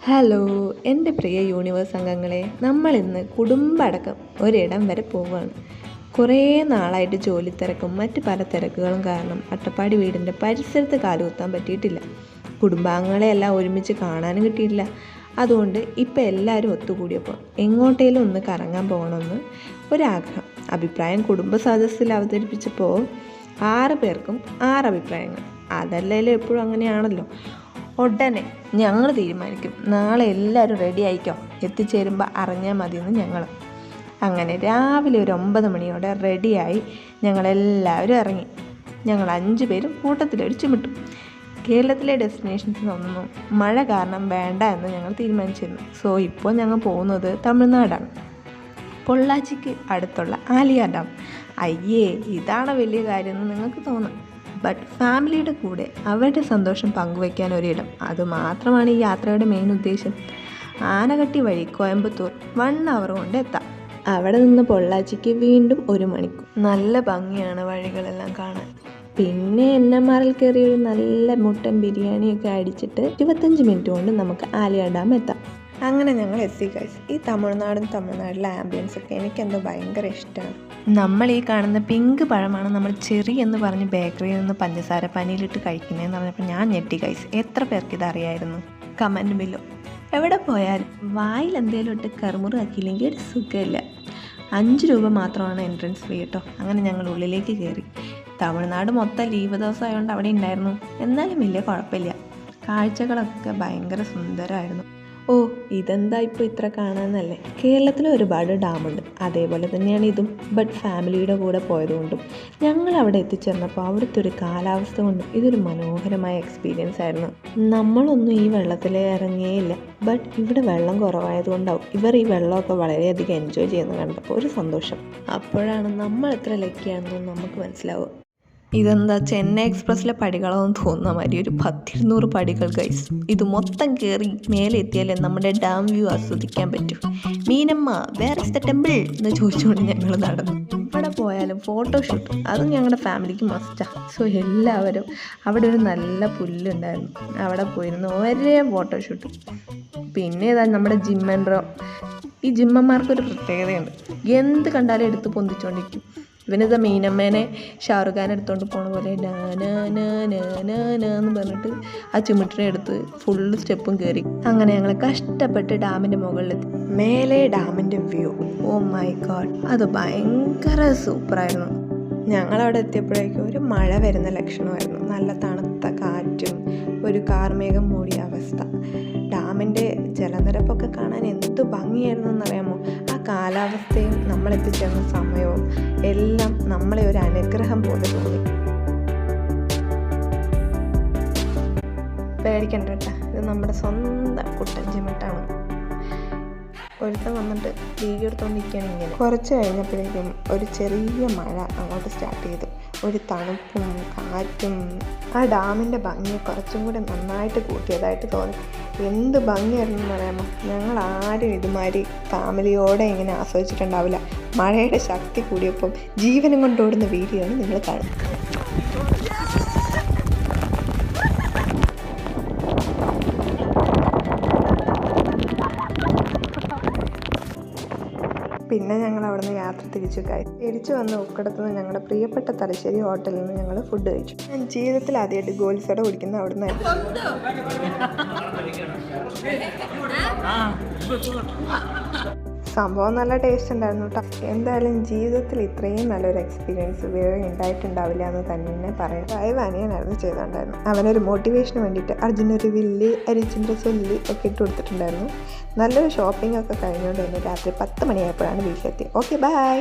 Hello എൻ്റെ പ്രിയ universe അംഗങ്ങളെ, നമ്മളിന്ന് കുടുംബമടക്കം ഒരിടം വരെ പോവുകയാണ്. കുറേ നാളായിട്ട് ജോലി തിരക്കും മറ്റ് പല തിരക്കുകളും കാരണം അട്ടപ്പാടി വീടിൻ്റെ പരിസരത്ത് കാലുകുത്താൻ പറ്റിയിട്ടില്ല. കുടുംബാംഗങ്ങളെ എല്ലാം ഒരുമിച്ച് കാണാനും കിട്ടിയിട്ടില്ല. അതുകൊണ്ട് ഇപ്പം എല്ലാവരും ഒത്തുകൂടിയപ്പോൾ എങ്ങോട്ടേലും ഒന്ന് കറങ്ങാൻ പോകണമെന്ന് ഒരാഗ്രഹം. അഭിപ്രായം കുടുംബ സദസ്സിൽ അവതരിപ്പിച്ചപ്പോൾ 6 പേർക്കും 6 അഭിപ്രായങ്ങൾ. അതല്ലേലും എപ്പോഴും അങ്ങനെയാണല്ലോ. ഉടനെ ഞങ്ങൾ തീരുമാനിക്കും, നാളെ എല്ലാവരും റെഡി ആയിക്കോ, എത്തിച്ചേരുമ്പോൾ അറിഞ്ഞാൽ മതിയെന്ന് ഞങ്ങൾ. അങ്ങനെ രാവിലെ ഒരു 9 മണിയോടെ റെഡിയായി ഞങ്ങളെല്ലാവരും ഇറങ്ങി. ഞങ്ങൾ 5 പേരും കൂട്ടത്തിലടിച്ചു വിട്ടു. കേരളത്തിലെ ഡെസ്റ്റിനേഷൻസിനൊന്നും മഴ കാരണം വേണ്ട എന്ന് ഞങ്ങൾ തീരുമാനിച്ചിരുന്നു. സോ ഇപ്പോൾ ഞങ്ങൾ പോകുന്നത് തമിഴ്നാടാണ്, പൊള്ളാച്ചിക്ക് അടുത്തുള്ള ആലിയാർ ഡാം. അയ്യേ, ഇതാണ് വലിയ കാര്യമെന്ന് നിങ്ങൾക്ക് തോന്നാം. ബട്ട് ഫാമിലിയുടെ കൂടെ അവരുടെ സന്തോഷം പങ്കുവയ്ക്കാൻ ഒരിടം, അതുമാത്രമാണ് ഈ യാത്രയുടെ മെയിൻ ഉദ്ദേശം. ആനകട്ടി വഴി കോയമ്പത്തൂർ 1 hour കൊണ്ട് എത്താം. അവിടെ നിന്ന് പൊള്ളാച്ചിക്ക് വീണ്ടും 1 മണിക്കൂർ. നല്ല ഭംഗിയാണ് വഴികളെല്ലാം കാണാൻ. പിന്നെ NMR കയറി ഒരു നല്ല മുട്ടൻ ബിരിയാണിയൊക്കെ അടിച്ചിട്ട് 25 മിനിറ്റ് കൊണ്ട് നമുക്ക് ആലിയാർ ഡാം എത്താം. അങ്ങനെ ഞങ്ങൾ എത്തി ഗൈസ്. ഈ തമിഴ്നാട്ടിലെ ആംബിയൻസൊക്കെ എനിക്കെന്തോ ഭയങ്കര ഇഷ്ടമാണ്. നമ്മൾ ഈ കാണുന്ന പിങ്ക് പഴമാണ് നമ്മൾ ചെറി എന്ന് പറഞ്ഞ് ബേക്കറിയിൽ നിന്ന് പഞ്ചസാര പനിയിലിട്ട് കഴിക്കുന്നതെന്ന് പറഞ്ഞപ്പോൾ ഞാൻ ഞെട്ടി ഗൈസ്. എത്ര പേർക്ക് ഇതറിയായിരുന്നു? കമൻറ്റ് ബില്ലോ. എവിടെ പോയാലും വായിൽ എന്തെങ്കിലും ഇട്ട് കറുമുറ് ആക്കിയില്ലെങ്കിൽ ഒരു സുഖമില്ല. 5 രൂപ മാത്രമാണ് എൻട്രൻസ് ഫീ കേട്ടോ. അങ്ങനെ ഞങ്ങൾ ഉള്ളിലേക്ക് കയറി. തമിഴ്നാട് മൊത്തം ലീവ് ദിവസം ആയതുകൊണ്ട് അവിടെ ഉണ്ടായിരുന്നു. എന്നാലും വലിയ കുഴപ്പമില്ല. കാഴ്ചകളൊക്കെ ഭയങ്കര സുന്ദരമായിരുന്നു. ഓ, ഇതെന്താ ഇപ്പോൾ ഇത്ര കാണാമെന്നല്ലേ? കേരളത്തിൽ ഒരുപാട് ഡാമുണ്ട്, അതേപോലെ തന്നെയാണ് ഇതും. ബട്ട് ഫാമിലിയുടെ കൂടെ പോയതുകൊണ്ടും ഞങ്ങൾ അവിടെ എത്തിച്ചേർന്നപ്പോൾ അവിടുത്തെ ഒരു കാലാവസ്ഥ കൊണ്ടും ഇതൊരു മനോഹരമായ എക്സ്പീരിയൻസ് ആയിരുന്നു. നമ്മളൊന്നും ഈ വെള്ളത്തിൽ ഇറങ്ങിയേയില്ല. ബട്ട് ഇവിടെ വെള്ളം കുറവായതുകൊണ്ടാവും ഇവർ ഈ വെള്ളമൊക്കെ വളരെയധികം എൻജോയ് ചെയ്യുന്നത് കണ്ടപ്പോൾ ഒരു സന്തോഷം. അപ്പോഴാണ് നമ്മൾ എത്ര ലക്കിയാണെന്ന് നമുക്ക് മനസ്സിലാവുക. ഇതെന്താ ചെന്നൈ എക്സ്പ്രസ്സിലെ പടികളെന്ന് തോന്നുന്ന മാതിരി ഒരു 10-200 പടികൾ ഗൈസ്. ഇത് മൊത്തം കയറി മേലെ എത്തിയാലേ നമ്മുടെ ഡാം വ്യൂ ആസ്വദിക്കാൻ പറ്റും. Meenamma where is the temple എന്ന് ചോദിച്ചുകൊണ്ട് ഞങ്ങൾ നടന്നു. ഇവിടെ പോയാലും ഫോട്ടോഷൂട്ട് അതും ഞങ്ങളുടെ ഫാമിലിക്ക് മസ്റ്റാണ്. സോ എല്ലാവരും അവിടെ ഒരു നല്ല പുല്ലുണ്ടായിരുന്നു, അവിടെ പോയിരുന്നു ഒരേ ഫോട്ടോഷൂട്ട്. പിന്നെ ഇതാ നമ്മുടെ ജിമ്മൻറോ. ഈ ജിമ്മന്മാർക്കൊരു പ്രത്യേകതയുണ്ട്, എന്ത് കണ്ടാലും എടുത്ത് പൊന്തിച്ചുകൊണ്ടിരിക്കും. ഇവനിത് മീനമ്മേനെ ഷാറുഖ് ഖാൻ എടുത്തുകൊണ്ട് പോണ പോലെ എന്ന് പറഞ്ഞിട്ട് ആ ചിമിട്ടിനെ എടുത്ത് ഫുള്ള് സ്റ്റെപ്പും കയറി. അങ്ങനെ ഞങ്ങൾ കഷ്ടപ്പെട്ട് ഡാമിൻ്റെ മുകളിലെത്തി. മേലെ ഡാമിൻ്റെ വ്യൂ, ഓ മൈ ഗോഡ്, അത് ഭയങ്കര സൂപ്പറായിരുന്നു. ഞങ്ങളവിടെ എത്തിയപ്പോഴേക്കും ഒരു മഴ വരുന്ന ലക്ഷണമായിരുന്നു. നല്ല തണുത്ത കാറ്റും ഒരു കാർമേഘം മൂടിയ അവസ്ഥ. ഡാമിൻ്റെ ജലനിരപ്പൊക്കെ കാണാൻ എന്ത് ഭംഗിയായിരുന്നു എന്നറിയാമോ? ആ കാലാവസ്ഥയും നമ്മൾ എത്തിച്ചേർന്ന സമയവും എല്ലാം നമ്മളെ ഒരു അനുഗ്രഹം പോലെ തോന്നി. പേടിക്കണ്ട കേട്ടോ, ഇത് നമ്മുടെ സ്വന്തം കുട്ടൻ ചിമിട്ടാണ്. ഒരുത്തം വന്നിട്ട് വീഡിയോ എടുത്തുകൊണ്ടിരിക്കുകയാണ് ഇങ്ങനെ. കുറച്ച് കഴിഞ്ഞപ്പോഴേക്കും ഒരു ചെറിയ മഴ അങ്ങോട്ട് സ്റ്റാർട്ട് ചെയ്തു. ഒരു തണുപ്പും കാറ്റും ആ ഡാമിൻ്റെ ഭംഗി കുറച്ചും കൂടെ നന്നായിട്ട് കൂട്ടിയതായിട്ട് തോന്നി. എന്ത് ഭംഗിയായിരുന്നു എന്നറിയാമോ? ഞങ്ങൾ ആരും ഇതുമാതിരി ഫാമിലിയോടെ ഇങ്ങനെ ആസ്വദിച്ചിട്ടുണ്ടാവില്ല. മഴയുടെ ശക്തി കൂടിയപ്പം ജീവനും കൊണ്ടോടുന്ന വീഡിയോ ആണ് നിങ്ങൾ കാണുന്നത്. പിന്നെ ഞങ്ങൾ അവിടെ നിന്ന് യാത്ര തിരിച്ചു വന്ന് ഉക്കടത്തുനിന്ന് ഞങ്ങളുടെ പ്രിയപ്പെട്ട തലശ്ശേരി ഹോട്ടലിൽ നിന്ന് ഞങ്ങൾ ഫുഡ് കഴിച്ചു. ഞാൻ ജീവിതത്തിൽ ആദ്യമായിട്ട് ഗോൾഡ് സോഡ കുടിക്കുന്ന അവിടെ നിന്നായിരുന്നു. സംഭവം നല്ല ടേസ്റ്റ് ഉണ്ടായിരുന്നു കേട്ടോ. എന്തായാലും ജീവിതത്തിൽ ഇത്രയും നല്ലൊരു എക്സ്പീരിയൻസ് വേറെ ഉണ്ടായിട്ടുണ്ടാവില്ല എന്ന് തന്നെ പറയാം. അനിയനായിരുന്നു ചെയ്തിട്ടുണ്ടായിരുന്നു. അവനൊരു മോട്ടിവേഷന് വേണ്ടിയിട്ട് അർജുനൊരു വില്ല്, അരിച്ചിൻ്റെ സൊല്ലി ഒക്കെ ഇട്ട് കൊടുത്തിട്ടുണ്ടായിരുന്നു. നല്ലൊരു ഷോപ്പിംഗ് ഒക്കെ കഴിഞ്ഞുകൊണ്ട് തന്നെ രാത്രി 10 മണിയായപ്പോഴാണ് വീട്ടിലെത്തി. Okay, by.